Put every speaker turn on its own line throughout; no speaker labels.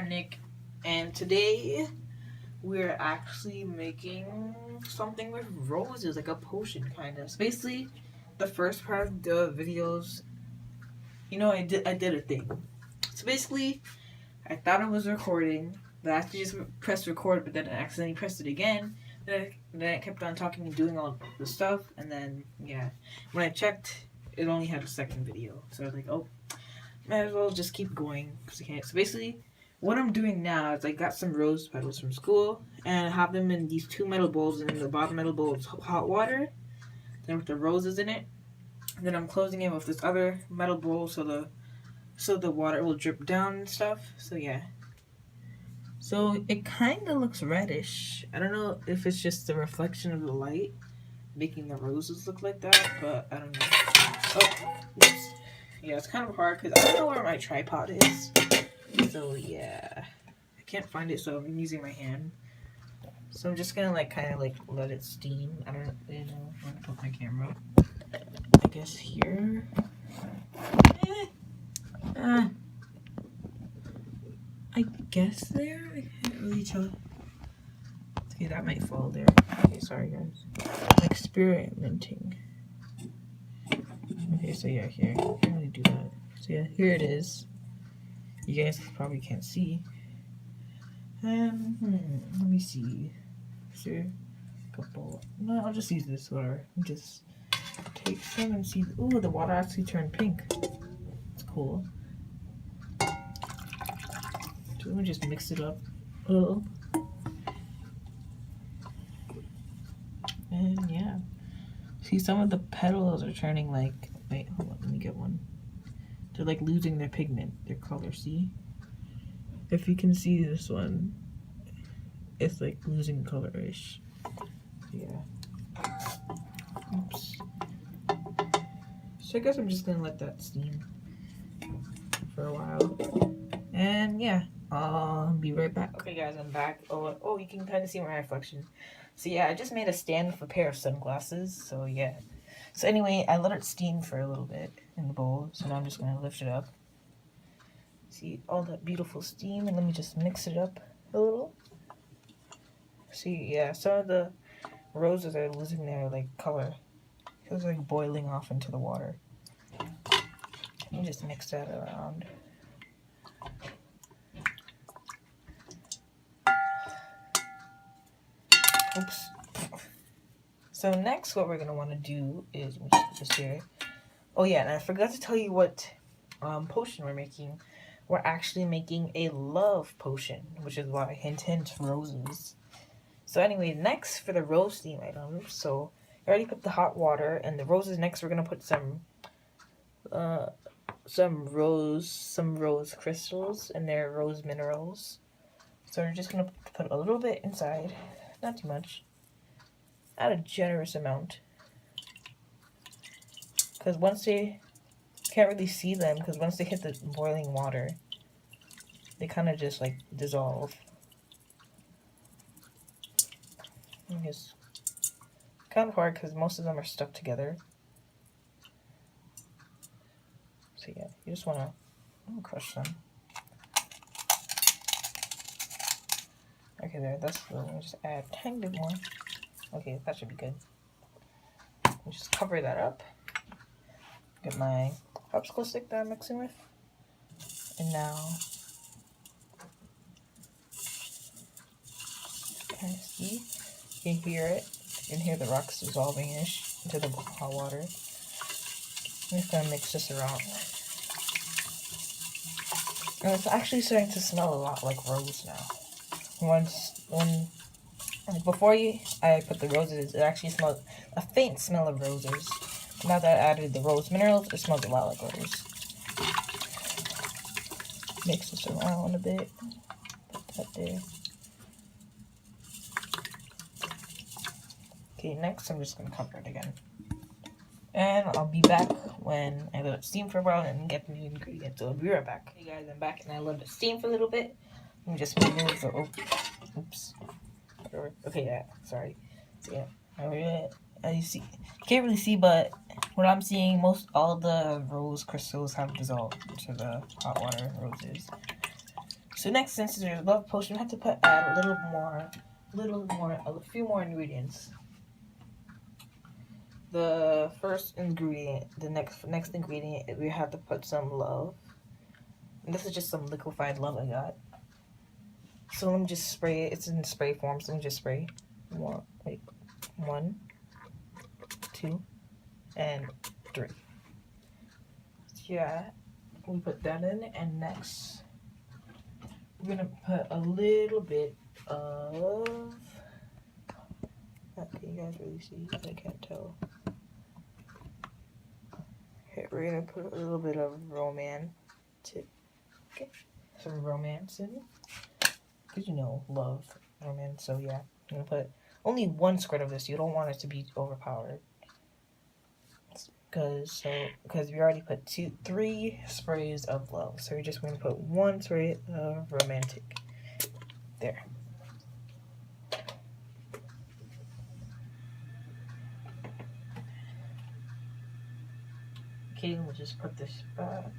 Nick, and today we're actually making something with roses, like a potion kind of. So basically, the first part of the videos, I did a thing. So basically, I thought it was recording, but I actually just pressed record, but then I accidentally pressed it again. Then I kept on talking and doing all the stuff, and then when I checked, it only had a second video. So I was like, oh, might as well just keep going because I can't. So basically, what I'm doing now is I got some rose petals from school, and I have them in these two metal bowls, and in the bottom metal bowl is hot water, then with the roses in it. And then I'm closing it with this other metal bowl so the water will drip down and stuff. So yeah. So it kind of looks reddish. I don't know if it's just the reflection of the light making the roses look like that, but I don't know. Oh, oops. Yeah, it's kind of hard because I don't know where my tripod is. So yeah, I can't find it, so I'm using my hand. So I'm just gonna kind of let it steam. I don't really know where to put my camera. I guess here. I guess there. I can't really tell. Okay, that might fall there. Okay, sorry guys. I'm experimenting. Okay, so yeah, here. I can't really do that. So yeah, here it is. You guys probably can't see. Let me see. Is there a couple? No, I'll just use this water. Just take some and see. Ooh, the water actually turned pink. It's cool. So let me just mix it up a little. And yeah. See, some of the petals are turning wait, hold on, let me get one. They're losing their pigment, their color, see? If you can see this one, it's losing color-ish. Yeah. Oops. So I guess I'm just gonna let that steam for a while. And yeah, I'll be right back. Okay guys, I'm back. Oh, you can kind of see my reflection. So yeah, I just made a stand with a pair of sunglasses, so yeah. So anyway, I let it steam for a little bit in the bowl, so now I'm just going to lift it up. See all that beautiful steam, and let me just mix it up a little. See, yeah, some of the roses are losing their color. It's boiling off into the water. Let me just mix that around. Oops. So next, what we're going to want to do is, let me just put this here. Oh yeah, and I forgot to tell you what potion we're making. We're actually making a love potion, which is why hint roses. So anyway, next for the rose theme items, so I already put the hot water and the roses. Next, we're going to put some rose crystals and their rose minerals. So we're just going to put a little bit inside, not too much. Add a generous amount, because once they can't really see them, because once they hit the boiling water, they kind of just dissolve. And it's kind of hard because most of them are stuck together. So yeah, you just want to crush them. Okay, there. That's good. Let me just add a tiny bit more. Okay, that should be good. I'll just cover that up. Get my popsicle stick that I'm mixing with. And now, kind of see, you can hear it. You can hear the rocks dissolving-ish into the hot water. I'm just going to mix this around. And it's actually starting to smell a lot like rose now. Before I put the roses, it actually smelled a faint smell of roses. Now that I added the rose minerals, it smells a lot like rose. Mix this around a bit. Put that there. Okay, next I'm just going to cover it again. And I'll be back when I let it steam for a while and get the new ingredients. So I'll be right back. Hey guys, I'm back and I let it steam for a little bit. Let me just move the... Oops. Okay, yeah, sorry. So yeah, as you see, you can't really see, but what I'm seeing, all the rose crystals have dissolved into the hot water roses. So next, since there's a love potion, we have to add a few more ingredients. The first ingredient, the next ingredient, we have to put some love. And this is just some liquefied love I got. So let me just spray it. It's in spray form, so let me just spray. 1, 2, and 3. So yeah, we put that in, and next we're gonna put a little bit of. Can you guys really see? I can't tell. Okay, we're gonna put a little bit of romantic. Okay, some romance in. Because you know, love, romance. So yeah, I'm gonna put only 1 squirt of this. You don't want it to be overpowered. Because we already put 3 sprays of love. So we're just going to put 1 spray of romantic. There. Okay, we'll just put this back.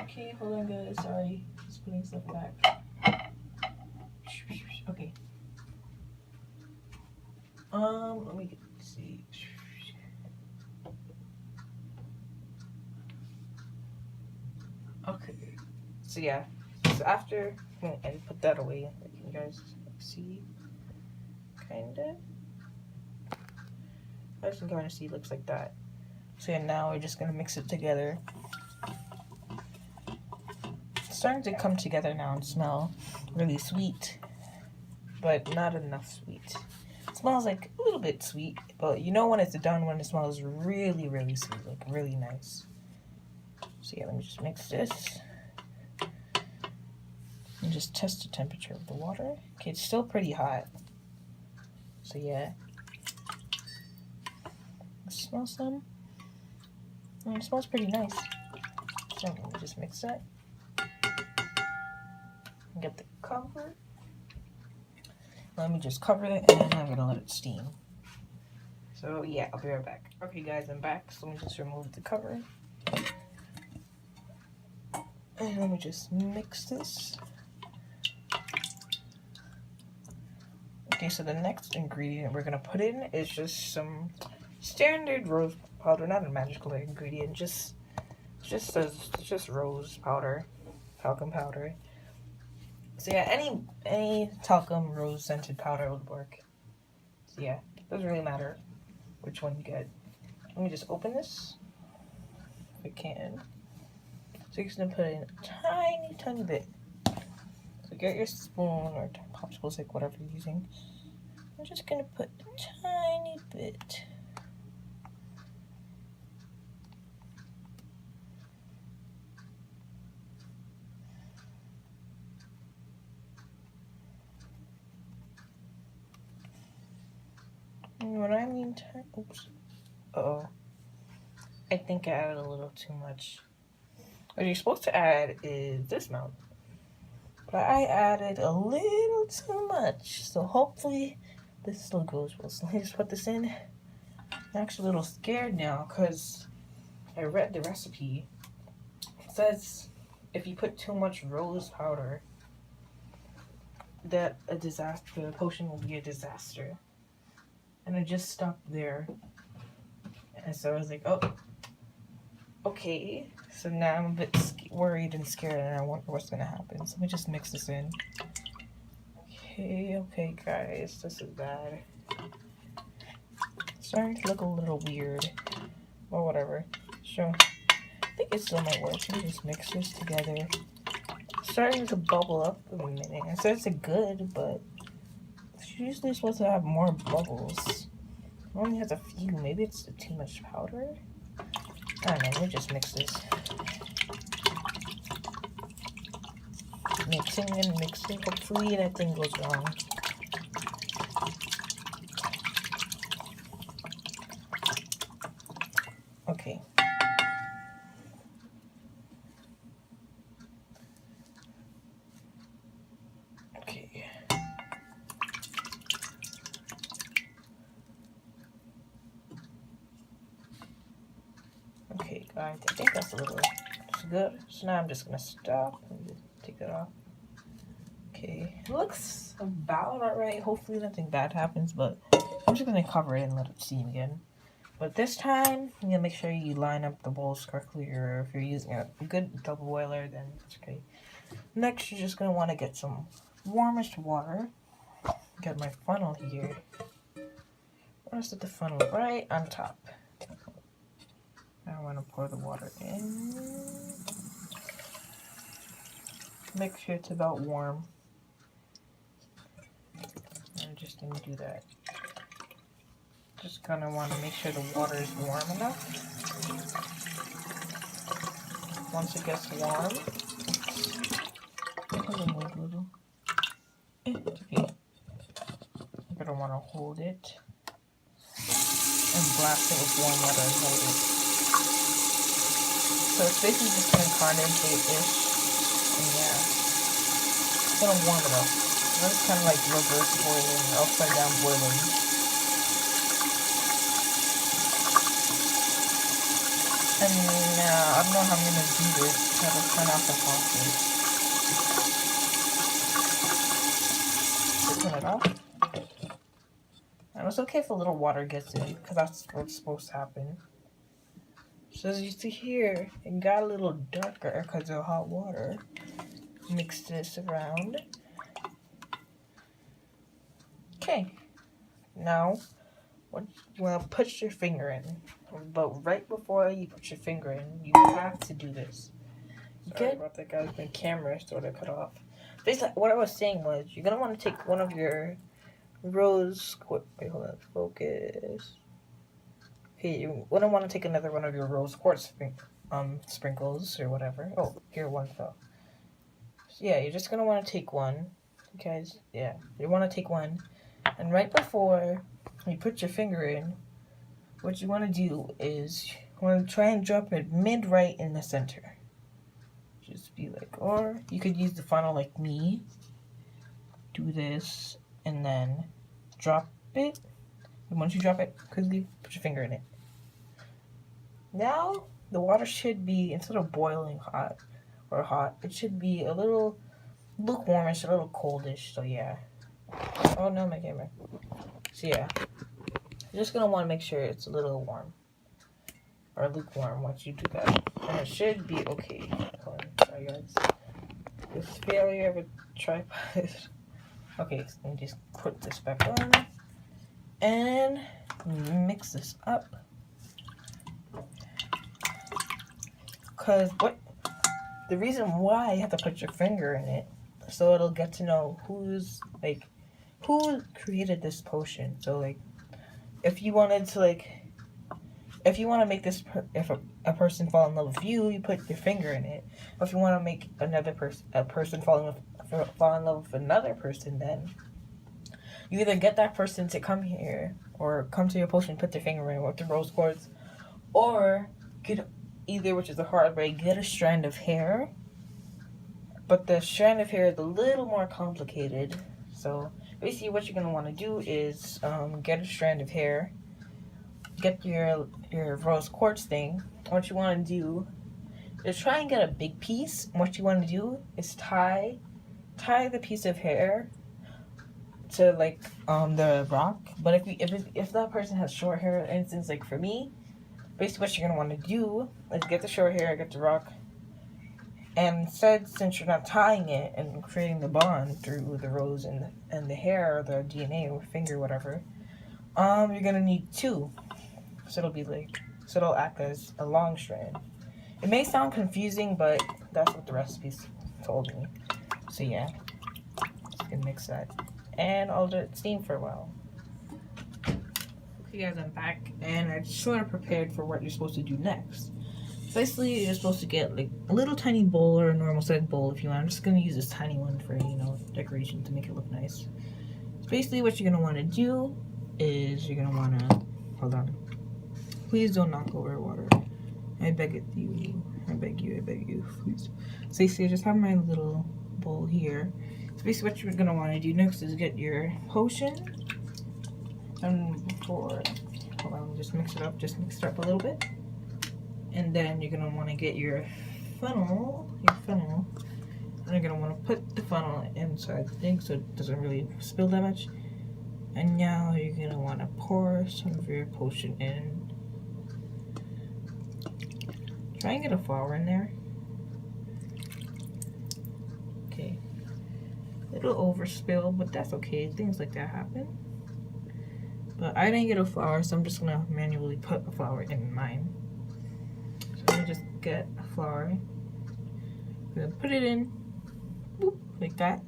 Okay, hold on guys, sorry. Just putting stuff back. Okay. Let me see. Okay. So yeah. So after I put that away, can you guys see? Kinda. As you can kind of see, it looks like that. So yeah, now we're just gonna mix it together. It's starting to come together now and smell really sweet, but not enough sweet. It smells like a little bit sweet, but you know when it's done, when it smells really, really sweet, like really nice. So yeah, let me just mix this. And just test the temperature of the water. Okay, it's still pretty hot. So yeah. Smell some. It smells pretty nice. So let me just mix that. Get the cover. Let me just cover it and I'm gonna let it steam. So yeah, I'll be right back. Okay guys, I'm back. So let me just remove the cover. And let me just mix this. Okay, so the next ingredient we're gonna put in is just some standard rose powder, not a magical ingredient, just rose powder, talcum powder. So yeah, any talcum rose scented powder would work. So yeah, doesn't really matter which one you get. Let me just open this if I can. So you're just gonna put in a tiny bit. So get your spoon or popsicle stick, whatever you're using. I'm just gonna put a tiny bit. And when I mean oops. Uh-oh. I think I added a little too much. What you're supposed to add is this amount. But I added a little too much. So hopefully this still goes well. So let me just put this in. I'm actually a little scared now because I read the recipe. It says if you put too much rose powder, that the potion will be a disaster. And I just stopped there. And so I was like, oh, okay. So now I'm a bit worried and scared and I wonder what's gonna happen. So let me just mix this in. Okay guys, this is bad. It's starting to look a little weird. Or whatever. So I think it still might work. Let me just mix this together. It's starting to bubble up a minute. It says it's good, but it's usually supposed to have more bubbles. It only has a few. Maybe it's too much powder? I don't know. Let me just mix this. Mixing and mixing. Hopefully nothing goes wrong. Okay. Okay. Okay, I think that's a little. It's good. So now I'm just gonna stop and just take it off. Okay, it looks about alright. Hopefully nothing bad happens, but I'm just gonna cover it and let it steam again. But this time, you gotta make sure you line up the bowls correctly, or if you're using a good double boiler, then it's okay. Next, you're just gonna want to get some warmish water. Get my funnel here. I'm gonna set the funnel right on top. Now I want to pour the water in. Make sure it's about warm. I'm just gonna do that. Just kind of want to make sure the water is warm enough. Once it gets warm, it's okay. You're gonna want to hold it and blast it with warm water and hold it. So it's basically just gonna condensate-ish, and yeah, it's gonna warm it up. Then it's kind of like reverse boiling, upside down boiling. And I don't know how I'm gonna do this. I have to turn off the faucet. Turn it off. And it's okay if a little water gets in, because that's what's supposed to happen. So as you see here, it got a little darker because of hot water. Mix this around. Okay. Now, you want to put your finger in. But right before you put your finger in, you have to do this. Sorry about that, guys. My camera sort of cut off. Basically, what I was saying was, you're going to want to take one of your rose... Wait, hold on. Focus. Okay, you're going to want to take another one of your rose quartz sprinkles or whatever. Oh, here one fell. So yeah, you're just going to want to take one. Guys, yeah. You want to take one. And right before you put your finger in, what you want to do is you want to try and drop it mid-right in the center. Just be like, or you could use the funnel like me. Do this, and then drop it. And once you drop it, quickly put your finger in it. Now, the water should be, instead of boiling hot, it should be a little lukewarmish, a little coldish, so yeah. Oh no, my camera. So yeah. You're just going to want to make sure it's a little warm. Or lukewarm once you do that. And it should be okay. Sorry guys. This failure of a tripod. Okay, so let me just put this back on. And mix this up. Because the reason why you have to put your finger in it, so it'll get to know who created this potion. So like, if you wanted to if you want to make this, if a person fall in love with you, you put your finger in it. If you want to make a person fall in love with another person, then you either get that person to come here or come to your potion, put their finger in with the rose quartz, or get either, which is the hard way, get a strand of hair. But the strand of hair is a little more complicated. So basically what you're going to want to do is get a strand of hair, get your rose quartz thing. What you want to do is try and get a big piece. What you want to do is tie the piece of hair to the rock. But if that person has short hair, for instance, like for me, basically what you're going to want to do is get the short hair, get the rock, and instead, since you're not tying it and creating the bond through the rose and the hair, or the DNA, or finger, whatever, you're gonna need two. So it'll act as a long strand. It may sound confusing, but that's what the recipes told me. So yeah, just gonna mix that, and I'll let it steam for a while. Okay guys, I'm back, and I sort of prepared for what you're supposed to do next. Basically, you're supposed to get like a little tiny bowl or a normal sized bowl if you want. I'm just going to use this tiny one for, decoration to make it look nice. So basically, what you're going to want to do is you're going to want to, hold on. Please don't knock over water. I beg you, please. So you see, I just have my little bowl here. So basically, what you're going to want to do next is get your potion. And hold on, just mix it up a little bit. And then you're gonna want to get your funnel, and you're gonna want to put the funnel inside the thing so it doesn't really spill that much. And now you're gonna want to pour some of your potion in. Try and get a flower in there. Okay. It'll overspill, but that's okay. Things like that happen. But I didn't get a flower, so I'm just gonna manually put a flower in mine. So I'm gonna just get a flower. I'm gonna put it in, boop, like that.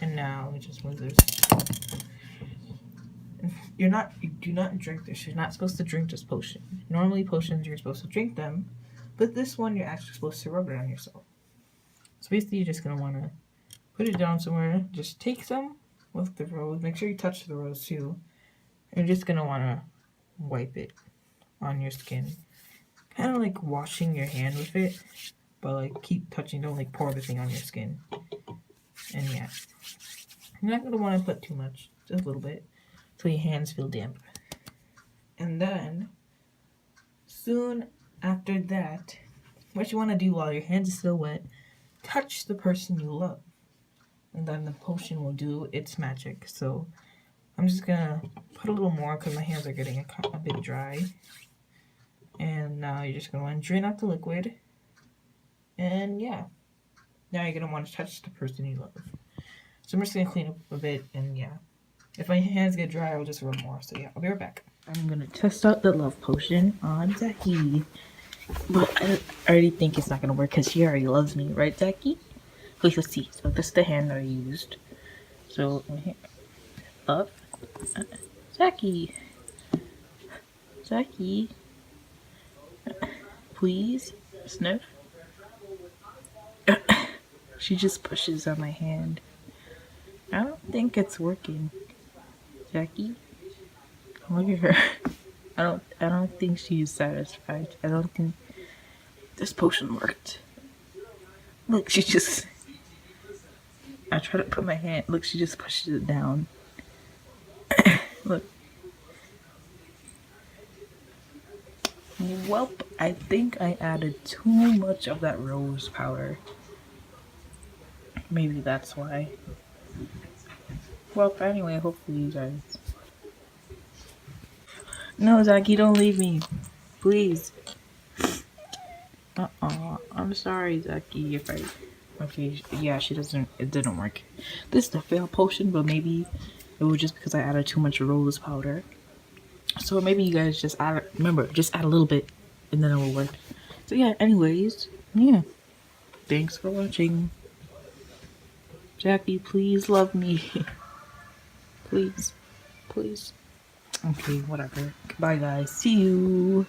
And now we just move this. You do not drink this. You're not supposed to drink this potion. Normally potions you're supposed to drink them, but this one you're actually supposed to rub it on yourself. So basically you're just gonna wanna put it down somewhere. Just take some with the rose. Make sure you touch the rose too. You're just gonna wanna wipe it on your skin. Kind of like washing your hand with it, but like keep touching. Don't like pour the thing on your skin. And yeah, you're not gonna want to put too much, just a little bit, so your hands feel damp. And then soon after that, what you want to do while your hands are still wet, touch the person you love, and then the potion will do its magic. So I'm just gonna put a little more because my hands are getting a bit dry. And now you're just gonna want to drain out the liquid. And yeah, now you're gonna want to touch the person you love. So I'm just gonna clean up a bit, and yeah, if my hands get dry, I'll just rub more. So yeah, I'll be right back. I'm gonna test out the love potion on Zaki, but I already think it's not gonna work because she already loves me, right, Zaki? Wait, let's see. So this is the hand I used. So up, Zaki, please sniff. She just pushes on my hand. I don't think it's working. Jackie, look at her. I don't think she's satisfied. I don't think this potion worked. Look, she just. I try to put my hand. Look, she just pushes it down. Look. Welp, I think I added too much of that rose powder. Maybe that's why. Well, anyway, hopefully you guys. No, Zaki, don't leave me. Please. I'm sorry, Zaki, if I... Okay, yeah, it didn't work. This is the fail potion, but maybe it was just because I added too much rose powder. So maybe you guys just add a little bit, and then it will work. So yeah, anyways, yeah. Thanks for watching. Jackie, please love me. Please. Okay, whatever. Bye, guys. See you.